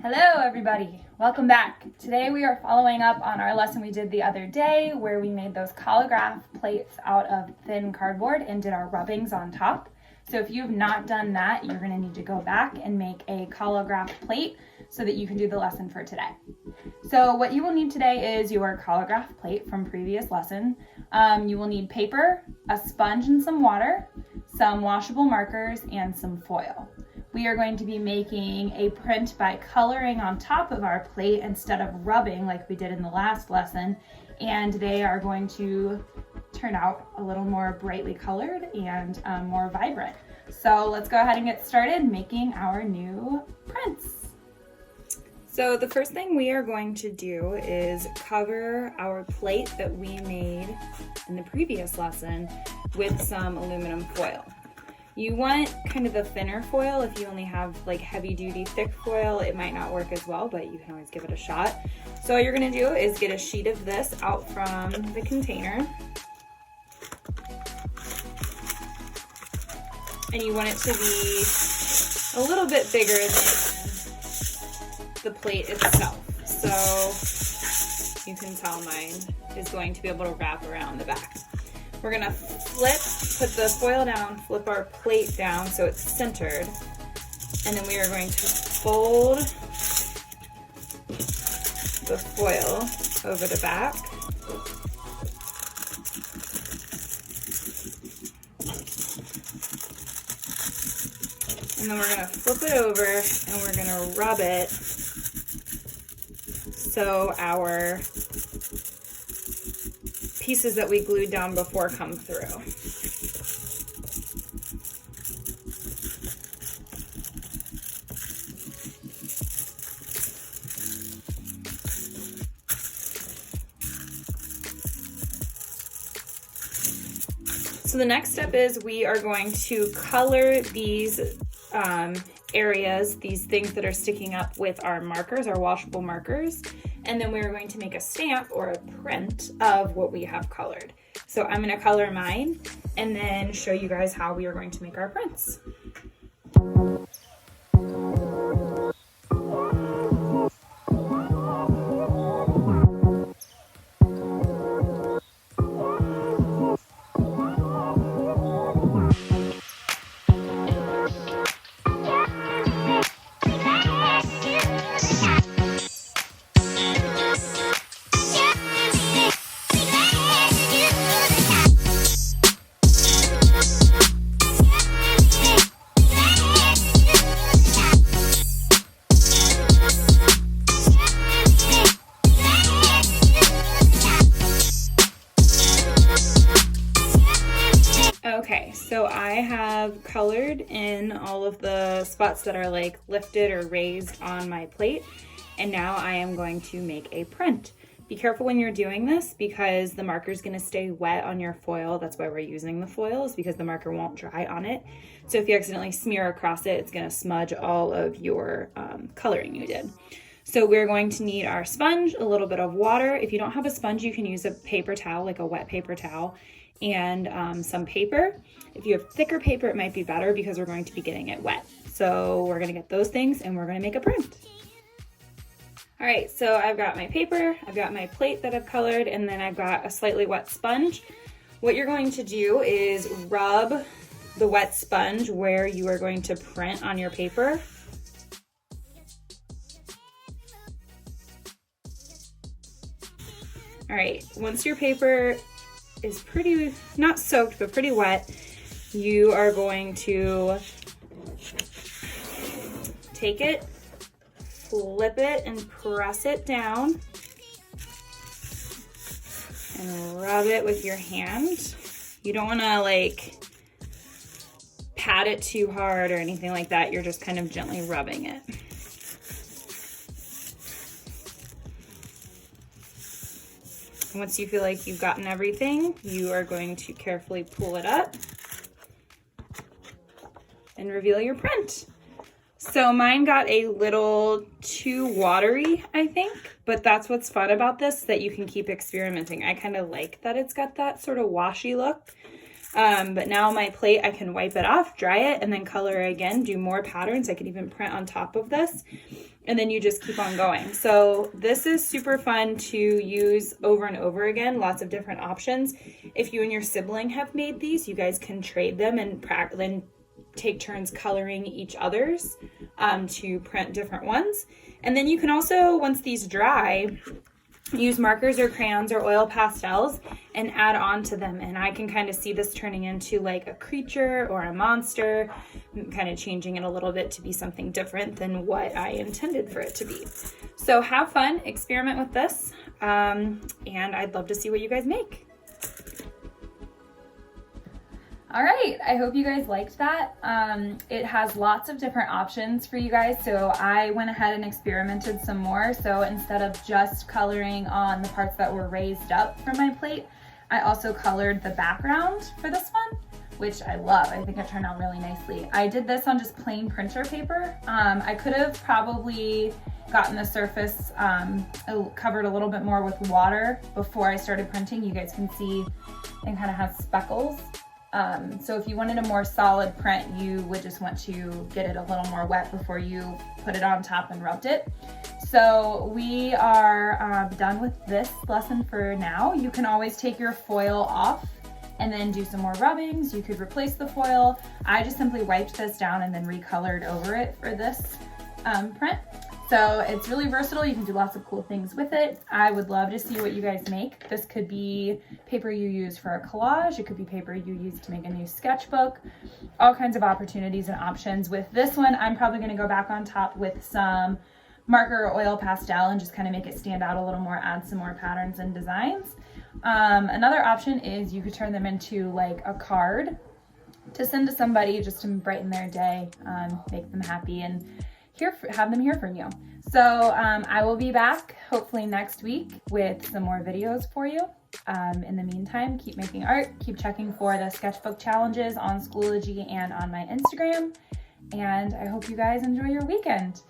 Hello everybody, welcome back. Today we are following up on our lesson we did the other day where we made those collagraph plates out of thin cardboard and did our rubbings on top. So if you've not done that, you're going to need to go back and make a collagraph plate so that you can do the lesson for today. So what you will need today is your collagraph plate from previous lesson. You will need paper, a sponge and some water, some washable markers, and some foil. We are going to be making a print by coloring on top of our plate instead of rubbing like we did in the last lesson, and they are going to turn out a little more brightly colored and more vibrant. So let's go ahead and get started making our new prints. So the first thing we are going to do is cover our plate that we made in the previous lesson with some aluminum foil. You want kind of the thinner foil. If you only have like heavy duty thick foil, it might not work as well, but you can always give it a shot. So all you're gonna do is get a sheet of this out from the container. And you want it to be a little bit bigger than the plate itself. So you can tell mine is going to be able to wrap around the back. We're gonna put the foil down, flip our plate down so it's centered, and then we are going to fold the foil over the back. And then we're gonna flip it over and we're gonna rub it so our pieces that we glued down before come through. So the next step is we are going to color these areas, these things that are sticking up with our markers, our washable markers, and then we're going to make a stamp or a print of what we have colored. So I'm going to color mine and then show you guys how we are going to make our prints. Okay, so I have colored in all of the spots that are like lifted or raised on my plate, and now I am going to make a print. Be careful when you're doing this because the marker is going to stay wet on your foil. That's why we're using the foil, is because the marker won't dry on it. So if you accidentally smear across it, it's going to smudge all of your coloring you did. So we're going to need our sponge, a little bit of water. If you don't have a sponge, you can use a paper towel, like a wet paper towel, and some paper. If you have thicker paper, it might be better because we're going to be getting it wet. So we're going to get those things and we're going to make a print. All right, so I've got my paper, I've got my plate that I've colored, and then I've got a slightly wet sponge. What you're going to do is rub the wet sponge where you are going to print on your paper. All right, once your paper is pretty, not soaked, but pretty wet, you are going to take it, flip it, and press it down, and rub it with your hand. You don't want to like pat it too hard or anything like that. You're just kind of gently rubbing it. Once you feel like you've gotten everything, you are going to carefully pull it up and reveal your print. So mine got a little too watery, I think, but that's what's fun about this, that you can keep experimenting. I kind of like that it's got that sort of washy look. But now my plate, I can wipe it off, dry it, and then color again, do more patterns. I can even print on top of this, and then you just keep on going. So this is super fun to use over and over again, lots of different options. If you and your sibling have made these, you guys can trade them and then take turns coloring each other's to print different ones. And then you can also, once these dry, use markers or crayons or oil pastels and add on to them. And I can kind of see this turning into like a creature or a monster, kind of changing it a little bit to be something different than what I intended for it to be. So have fun, experiment with this, and I'd love to see what you guys make. All right, I hope you guys liked that. It has lots of different options for you guys, so I went ahead and experimented some more. So instead of just coloring on the parts that were raised up from my plate, I also colored the background for this one, which I love. I think it turned out really nicely. I did this on just plain printer paper. I could have probably gotten the surface covered a little bit more with water before I started printing. You guys can see it kind of has speckles. So if you wanted a more solid print, you would just want to get it a little more wet before you put it on top and rubbed it. So we are done with this lesson for now. You can always take your foil off and then do some more rubbings. You could replace the foil. I just simply wiped this down and then recolored over it for this print. So it's really versatile. You can do lots of cool things with it. I would love to see what you guys make. This could be paper you use for a collage. It could be paper you use to make a new sketchbook. All kinds of opportunities and options. With this one, I'm probably going to go back on top with some marker or oil pastel and just kind of make it stand out a little more, add some more patterns and designs. Another option is you could turn them into like a card to send to somebody just to brighten their day, make them happy, and have them hear from you. So I will be back hopefully next week with some more videos for you. In the meantime, keep making art, keep checking for the sketchbook challenges on Schoology and on my Instagram, and I hope you guys enjoy your weekend.